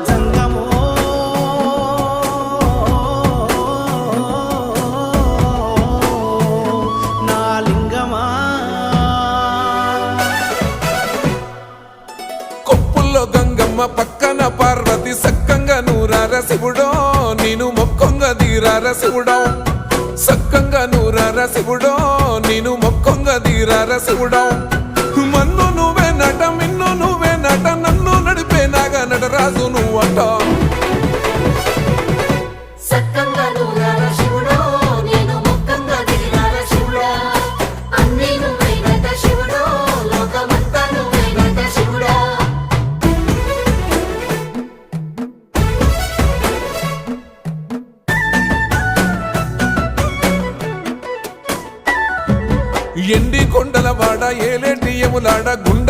జంగమో నా లింగమా కొప్పుల్లో గంగమ్మ పక్కన పార్వతి సక్కంగా నూరార శివుడో నేను మొక్కంగా తీరార శివుడో సక్కంగా నూరార శివుడో నేను మొక్కంగా తీరార శివుడో మన్ను నువ్వే నట మిన్ను నువ్వే నట నన్ను నడిపే నాగా నటరాజు నువ్వట ఎండి కొండల వాడ ఏలేటి యములాడ గుండె